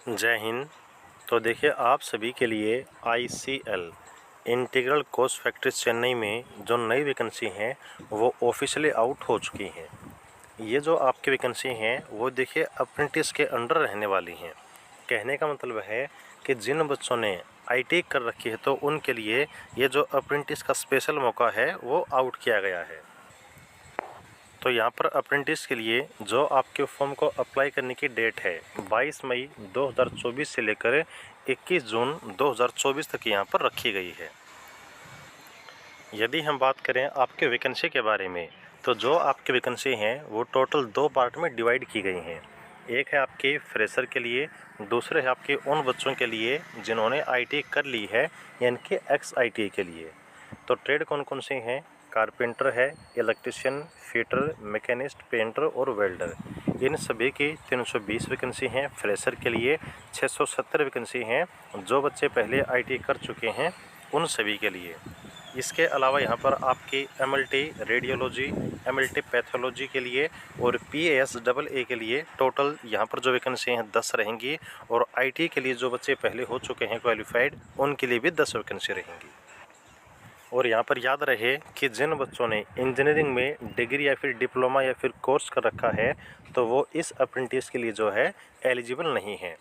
जय हिंद। तो देखिए, आप सभी के लिए ICL integral coach factory Chennai में जो नई वैकेंसी हैं वो ऑफिशियली आउट हो चुकी हैं। ये जो आपकी वैकेंसी हैं वो देखिए अप्रेंटिस के अंडर रहने वाली हैं। कहने का मतलब है कि जिन बच्चों ने ITI कर रखी है तो उनके लिए ये जो अप्रेंटिस का स्पेशल मौका है वो आउट किया गया है। तो यहाँ पर अप्रेंटिस के लिए जो आपके फॉर्म को अप्लाई करने की डेट है 22 मई 2024 से लेकर 21 जून 2024 तक यहाँ पर रखी गई है। यदि हम बात करें आपके वैकेंसी के बारे में, तो जो आपकी वैकेंसी हैं वो टोटल 2 पार्ट में डिवाइड की गई हैं। एक है आपके फ्रेशर के लिए, दूसरे है आपके उन बच्चों के लिए जिन्होंने ITI कर ली है, यानी कि एक्स ITI के लिए। तो ट्रेड कौन कौन से हैं? कारपेंटर है, इलेक्ट्रिशियन, फिटर, मैकेनिस्ट, पेंटर और वेल्डर। इन सभी की 320 वैकेंसी हैं। फ्रेशर के लिए 670 वैकेंसी हैं। जो बच्चे पहले ITI कर चुके हैं उन सभी के लिए। इसके अलावा यहाँ पर आपकी MLT रेडियोलॉजी, MLT पैथोलॉजी के लिए और PASAA के लिए टोटल यहाँ पर जो वैकेंसी हैं 10 रहेंगी। और ITI के लिए जो बच्चे पहले हो चुके हैं क्वालिफाइड, उनके लिए भी 10 वैकेंसी रहेंगी। और यहाँ पर याद रहे कि जिन बच्चों ने इंजीनियरिंग में डिग्री या फिर डिप्लोमा या फिर कोर्स कर रखा है तो वो इस अप्रेंटिस के लिए जो है एलिजिबल नहीं है।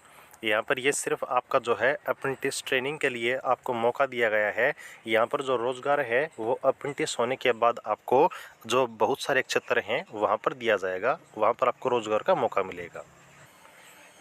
यहाँ पर ये सिर्फ आपका जो है अप्रेंटिस ट्रेनिंग के लिए आपको मौका दिया गया है। यहाँ पर जो रोज़गार है वो अप्रेंटिस होने के बाद आपको जो बहुत सारे क्षेत्र हैं वहाँ पर दिया जाएगा, वहाँ पर आपको रोज़गार का मौका मिलेगा।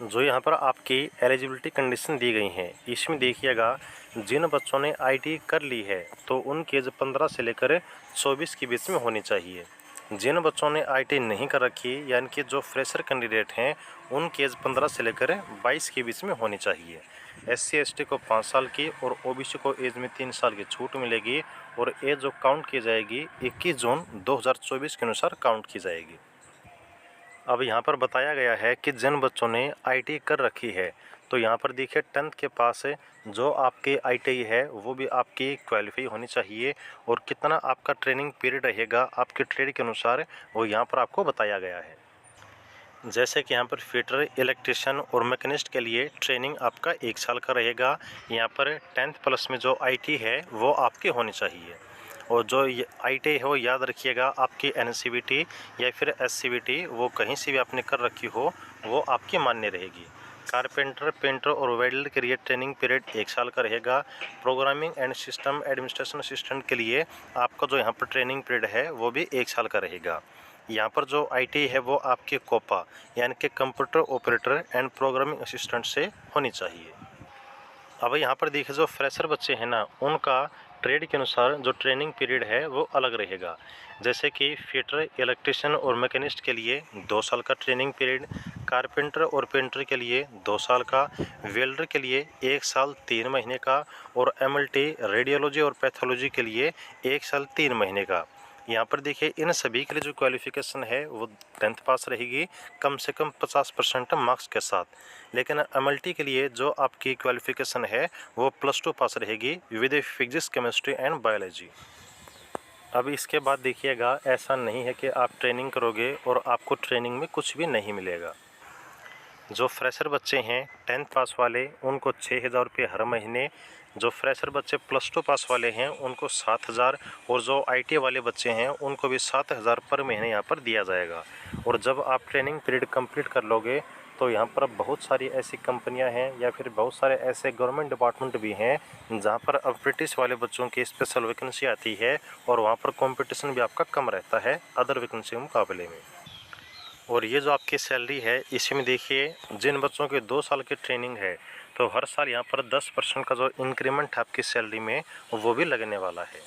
जो यहाँ पर आपकी एलिजिबिलिटी कंडीशन दी गई हैं, इसमें देखिएगा जिन बच्चों ने ITI कर ली है तो उनकी एज 15 से लेकर 24 के बीच में होनी चाहिए। जिन बच्चों ने ITI नहीं कर रखी, यानी कि जो फ्रेशर कैंडिडेट हैं, उनकी एज 15 से लेकर 22 के बीच में होनी चाहिए। SC ST को 5 साल की और OBC को एज में 3 साल की छूट मिलेगी। और एज जो काउंट की जाएगी 21 जून 2024 के अनुसार काउंट की जाएगी। अब यहाँ पर बताया गया है कि जिन बच्चों ने ITI कर रखी है तो यहाँ पर देखिए 10th के पास जो आपके ITI है वो भी आपकी क्वालिफाई होनी चाहिए। और कितना आपका ट्रेनिंग पीरियड रहेगा आपके ट्रेड के अनुसार वो यहाँ पर आपको बताया गया है। जैसे कि यहाँ पर फिटर, इलेक्ट्रिशियन और मैकेनिस्ट के लिए ट्रेनिंग आपका 1 साल का रहेगा। यहाँ पर 10th प्लस में जो ITI है वो आपकी होनी चाहिए। और जो ITI है वो याद रखिएगा आपकी NCVT या फिर SCVT वो कहीं से भी आपने कर रखी हो वो आपकी मान्य रहेगी। कारपेंटर, पेंटर और वेल्डर के लिए ट्रेनिंग पीरियड 1 साल का रहेगा। Programming and system administration assistant के लिए आपका जो यहाँ पर ट्रेनिंग पीरियड है वो भी 1 साल का रहेगा। यहाँ पर जो ITI है वो आपके कोपा यानी कि computer operator and programming assistant से होनी चाहिए। अब यहाँ पर देखिए जो फ्रेशर बच्चे हैं ना, उनका ट्रेड के अनुसार जो ट्रेनिंग पीरियड है वो अलग रहेगा। जैसे कि फिटर, इलेक्ट्रिशियन और मैकेनिस्ट के लिए 2 साल का ट्रेनिंग पीरियड, कारपेंटर और पेंटर के लिए 2 साल का, वेल्डर के लिए 1 साल 3 महीने का और MLT रेडियोलॉजी और पैथोलॉजी के लिए 1 साल 3 महीने का। यहाँ पर देखिए इन सभी के लिए जो क्वालिफ़िकेशन है वो 10th पास रहेगी, कम से कम 50% मार्क्स के साथ। लेकिन MLT के लिए जो आपकी क्वालिफ़िकेशन है वो +2 पास रहेगी with physics, chemistry and biology. अब इसके बाद देखिएगा ऐसा नहीं है कि आप ट्रेनिंग करोगे और आपको ट्रेनिंग में कुछ भी नहीं मिलेगा। जो फ्रेशर बच्चे हैं 10th पास वाले उनको 6,000 रुपये हर महीने, जो फ्रेशर बच्चे +2 पास वाले हैं उनको 7,000 और जो ITI वाले बच्चे हैं उनको भी 7,000 पर महीने यहाँ पर दिया जाएगा। और जब आप ट्रेनिंग पीरियड कंप्लीट कर लोगे तो यहाँ पर बहुत सारी ऐसी कंपनियाँ हैं या फिर बहुत सारे ऐसे गवर्नमेंट डिपार्टमेंट भी हैं जहाँ पर अप्रेंटिस वाले बच्चों की स्पेशल वैकेंसी आती है और वहाँ पर कंपटीशन भी आपका कम रहता है अदर वैकेंसी के मुकाबले में। और ये जो आपकी सैलरी है इसमें देखिए जिन बच्चों के 2 साल की ट्रेनिंग है तो हर साल यहाँ पर 10% का जो इंक्रीमेंट है आपकी सैलरी में वो भी लगने वाला है।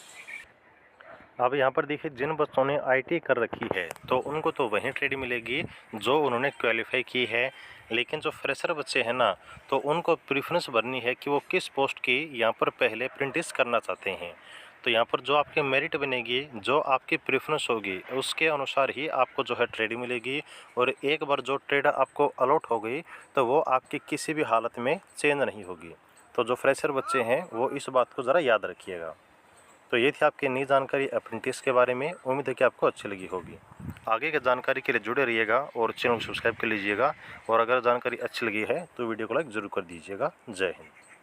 अब यहाँ पर देखिए जिन बच्चों ने ITI कर रखी है तो उनको तो वही ट्रेड मिलेगी जो उन्होंने क्वालिफाई की है। लेकिन जो फ्रेशर बच्चे हैं ना तो उनको प्रेफरेंस भरनी है कि वो किस पोस्ट की यहाँ पर पहले अप्रेंटिस करना चाहते हैं। तो यहाँ पर जो आपकी मेरिट बनेगी, जो आपकी प्रेफरेंस होगी उसके अनुसार ही आपको जो है ट्रेड मिलेगी। और एक बार जो ट्रेड आपको अलॉट हो गई तो वो आपकी किसी भी हालत में चेंज नहीं होगी। तो जो फ्रेशर बच्चे हैं वो इस बात को ज़रा याद रखिएगा। तो ये थी आपकी नई जानकारी अप्रेंटिस के बारे में। उम्मीद है कि आपको अच्छी लगी होगी। आगे की जानकारी के लिए जुड़े रहिएगा और चैनल को सब्सक्राइब कर लीजिएगा। और अगर जानकारी अच्छी लगी है तो वीडियो को लाइक ज़रूर कर दीजिएगा। जय हिंद।